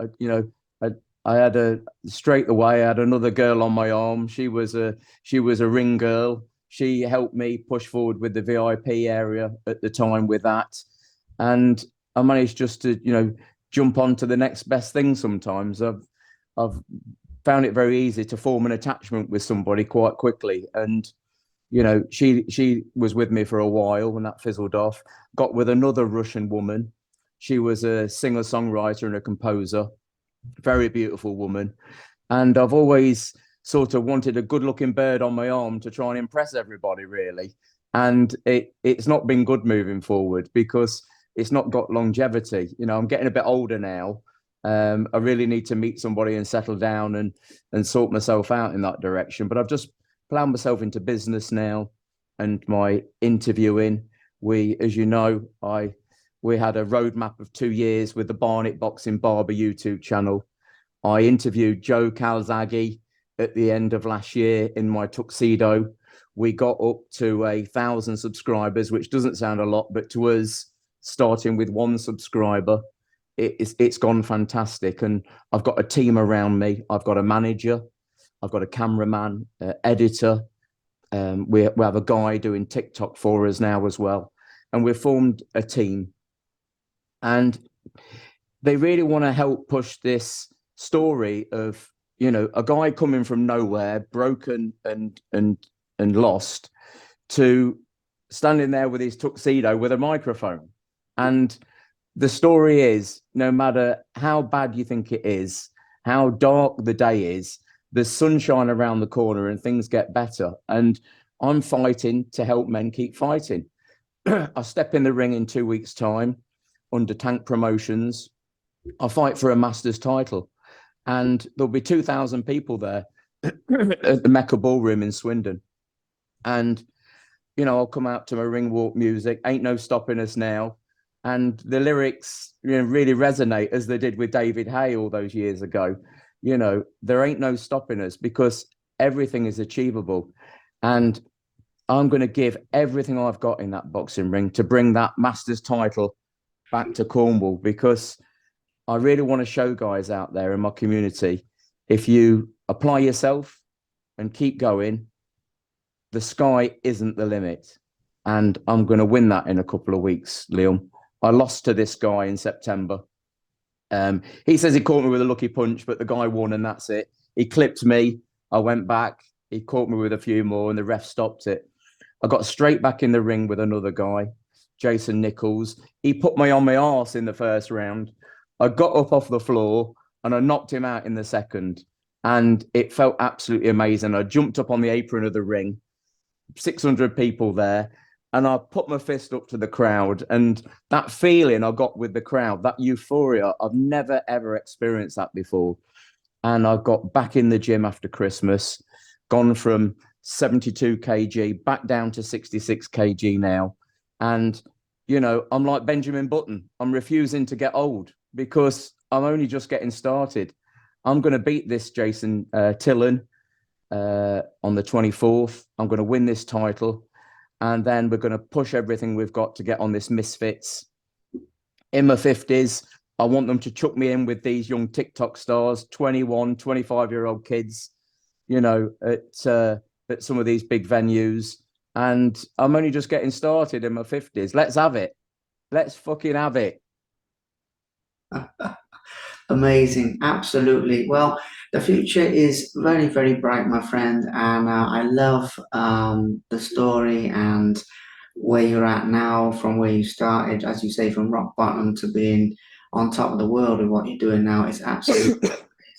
I had straight away. I had another girl on my arm. She was a ring girl. She helped me push forward with the VIP area at the time with that, and I managed just to jump on to the next best thing. Sometimes I've found it very easy to form an attachment with somebody quite quickly, and she was with me for a while when that fizzled off. Got with another Russian woman. She was a singer-songwriter and a composer, very beautiful woman. And I've always sort of wanted a good-looking bird on my arm to try and impress everybody, really. And it's not been good moving forward because it's not got longevity. I'm getting a bit older now. I really need to meet somebody and settle down and sort myself out in that direction. But I've just plowed myself into business now and my interviewing. As you know, we had a roadmap of 2 years with the Bionic Boxing Barber YouTube channel. I interviewed Joe Calzaghe at the end of last year in my tuxedo. We got up to 1,000 subscribers, which doesn't sound a lot, but to us, starting with one subscriber, it's gone fantastic. And I've got a team around me. I've got a manager. I've got a cameraman, editor. We have a guy doing TikTok for us now as well. And we've formed a team. And they really want to help push this story of, a guy coming from nowhere, broken and lost, to standing there with his tuxedo with a microphone. And the story is, no matter how bad you think it is, how dark the day is, there's sunshine around the corner and things get better. And I'm fighting to help men keep fighting. I step in the ring in 2 weeks' time under Tank Promotions. I fight for a Masters title, and there'll be 2,000 people there at the Mecca Ballroom in Swindon. And, I'll come out to my ring walk music, Ain't No Stopping Us Now. And the lyrics really resonate as they did with David Hay all those years ago. There ain't no stopping us because everything is achievable. And I'm going to give everything I've got in that boxing ring to bring that Masters title back to Cornwall, because I really want to show guys out there in my community, if you apply yourself and keep going, the sky isn't the limit. And I'm going to win that in a couple of weeks, Liam. I lost to this guy in September. He says he caught me with a lucky punch, but the guy won and that's it. He clipped me. I went back. He caught me with a few more and the ref stopped it. I got straight back in the ring with another guy, Jason Nichols. He put me on my arse in the first round. I got up off the floor and I knocked him out in the second. And it felt absolutely amazing. I jumped up on the apron of the ring, 600 people there, and I put my fist up to the crowd. And that feeling I got with the crowd, that euphoria, I've never, ever experienced that before. And I got back in the gym after Christmas, gone from 72 kg back down to 66 kg now. And, I'm like Benjamin Button. I'm refusing to get old because I'm only just getting started. I'm going to beat this Jason Tillen on the 24th. I'm going to win this title. And then we're going to push everything we've got to get on this Misfits. In my 50s, I want them to chuck me in with these young TikTok stars, 21, 25-year-old kids, at some of these big venues. And I'm only just getting started in my 50s. Let's have it. Let's fucking have it. Amazing, absolutely. Well, the future is very, very bright, my friend, and I love the story and where you're at now, from where you started, as you say, from rock bottom to being on top of the world with what you're doing now. It's absolutely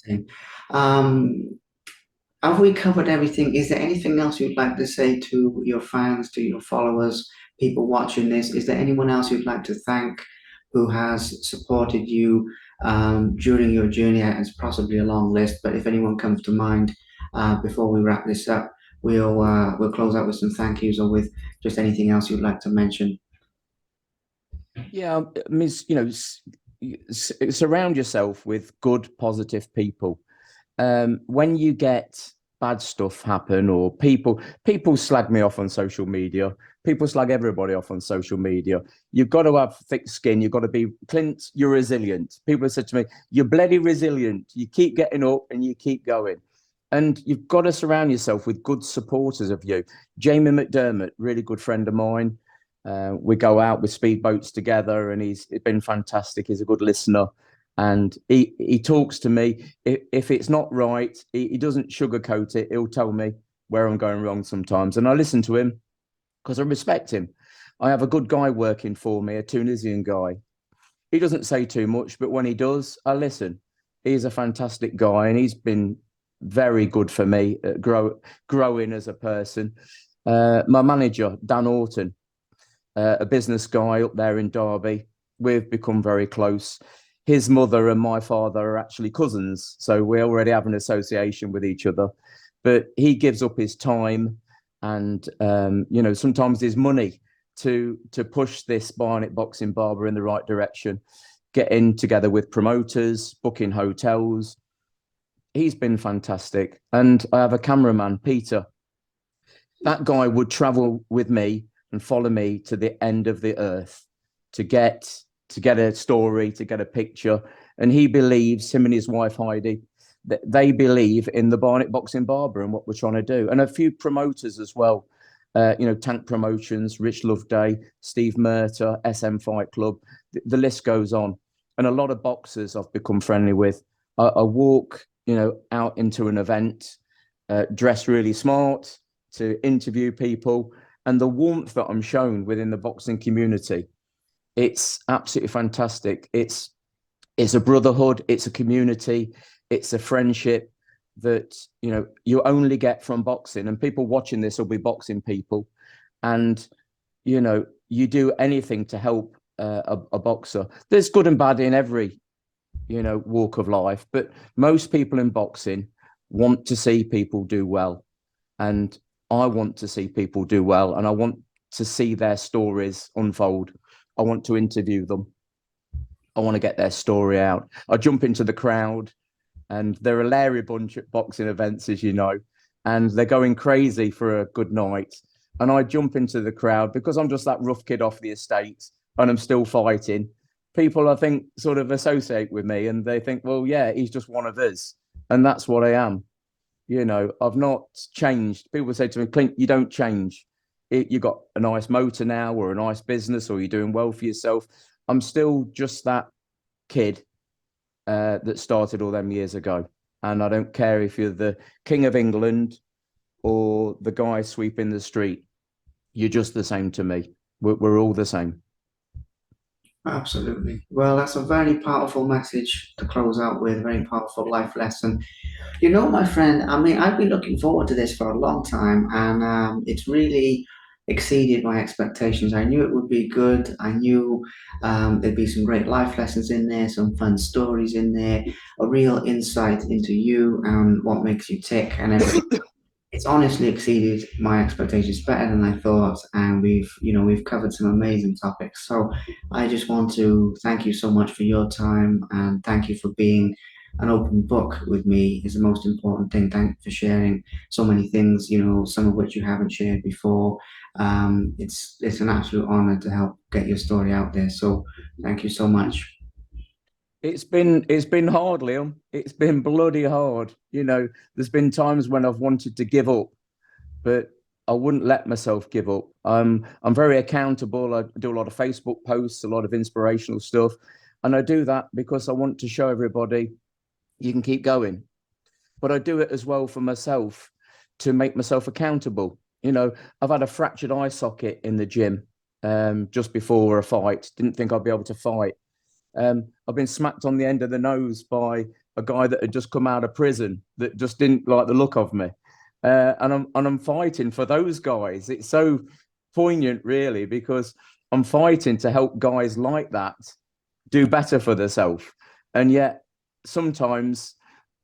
amazing. Um, have we covered everything? Is there anything else you'd like to say to your fans, to your followers, people watching this? Is there anyone else you'd like to thank who has supported you during your journey? It's possibly a long list, but if anyone comes to mind before we wrap this up, we'll close out with some thank yous or with just anything else you'd like to mention. Yeah, I mean, surround yourself with good, positive people. When you get bad stuff happen, or people slag me off on social media. People slag everybody off on social media. You've got to have thick skin. You've got to be, Clint, you're resilient. People have said to me, you're bloody resilient. You keep getting up and you keep going. And you've got to surround yourself with good supporters of you. Jamie McDermott, really good friend of mine. We go out with speedboats together, and he's been fantastic. He's a good listener, and he talks to me. If it's not right, he doesn't sugarcoat it. He'll tell me where I'm going wrong sometimes, and I listen to him because I respect him. I have a good guy working for me, a Tunisian guy. He doesn't say too much, but when he does, I listen. He's a fantastic guy, and he's been very good for me at growing as a person. My manager, Dan Orton, a business guy up there in Derby. We've become very close. His mother and my father are actually cousins, so we already have an association with each other. But he gives up his time and sometimes his money to push this Bionic Boxing Barber in the right direction, getting together with promoters, booking hotels. He's been fantastic. And I have a cameraman, Peter. That guy would travel with me and follow me to the end of the earth to get a story, to get a picture. And he believes, him and his wife Heidi, that they believe in the Bionic Boxing Barber and what we're trying to do. And a few promoters as well, Tank Promotions, Rich Loveday, Steve Murta, SM Fight Club, the list goes on. And a lot of boxers I've become friendly with. I walk, out into an event, dress really smart to interview people, and the warmth that I'm shown within the boxing community, it's absolutely fantastic. It's a brotherhood, it's a community, it's a friendship that you only get from boxing. And people watching this will be boxing people, and you do anything to help a boxer. There's good and bad in every walk of life, but most people in boxing want to see people do well, and I want to see people do well, and I want to see their stories unfold. I want to interview them. I want to get their story out. I jump into the crowd, and they're a leery bunch at boxing events, as you know, and they're going crazy for a good night. And I jump into the crowd because I'm just that rough kid off the estate and I'm still fighting. People, I think, sort of associate with me, and they think, well, yeah, he's just one of us. And that's what I am. I've not changed. People say to me, Clint, you don't change. You got a nice motor now, or a nice business, or you're doing well for yourself. I'm still just that kid that started all them years ago. And I don't care if you're the King of England or the guy sweeping the street. You're just the same to me. We're all the same. Absolutely. Well, that's a very powerful message to close out with, a very powerful life lesson. My friend, I mean, I've been looking forward to this for a long time, and it's really exceeded my expectations. I knew it would be good. I knew there'd be some great life lessons in there, some fun stories in there, a real insight into you and what makes you tick and everything. It's honestly exceeded my expectations better than I thought, and we've covered some amazing topics. So I just want to thank you so much for your time, and thank you for being an open book with me is the most important thing. Thank you for sharing so many things, some of which you haven't shared before. It's an absolute honor to help get your story out there. So thank you so much. It's been hard, Liam. It's been bloody hard. There's been times when I've wanted to give up, but I wouldn't let myself give up. I'm very accountable. I do a lot of Facebook posts, a lot of inspirational stuff, and I do that because I want to show everybody you can keep going. But I do it as well for myself to make myself accountable. I've had a fractured eye socket in the gym just before a fight. Didn't think I'd be able to fight. I've been smacked on the end of the nose by a guy that had just come out of prison that just didn't like the look of me. And I'm fighting for those guys. It's so poignant, really, because I'm fighting to help guys like that do better for themselves. And yet sometimes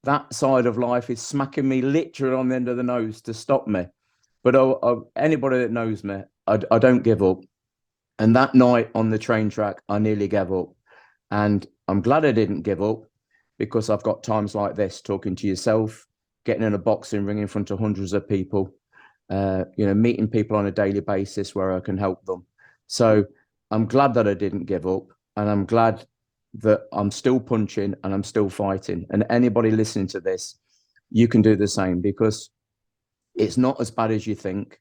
that side of life is smacking me literally on the end of the nose to stop me. But anybody that knows me, I don't give up. And that night on the train track, I nearly gave up. And I'm glad I didn't give up, because I've got times like this talking to yourself, getting in a boxing ring in front of hundreds of people, meeting people on a daily basis where I can help them. So I'm glad that I didn't give up, and I'm glad that I'm still punching and I'm still fighting. And anybody listening to this, you can do the same, because it's not as bad as you think.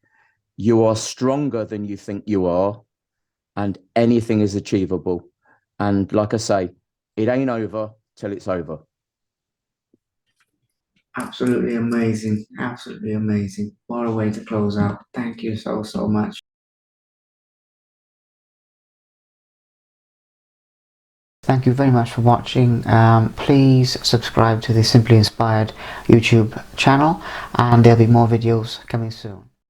You are stronger than you think you are, and anything is achievable. And like I say, it ain't over till it's over. Absolutely amazing. Absolutely amazing. What a way to close out. Thank you so, so much. Thank you very much for watching. Please subscribe to the Simply Inspired YouTube channel, and there'll be more videos coming soon.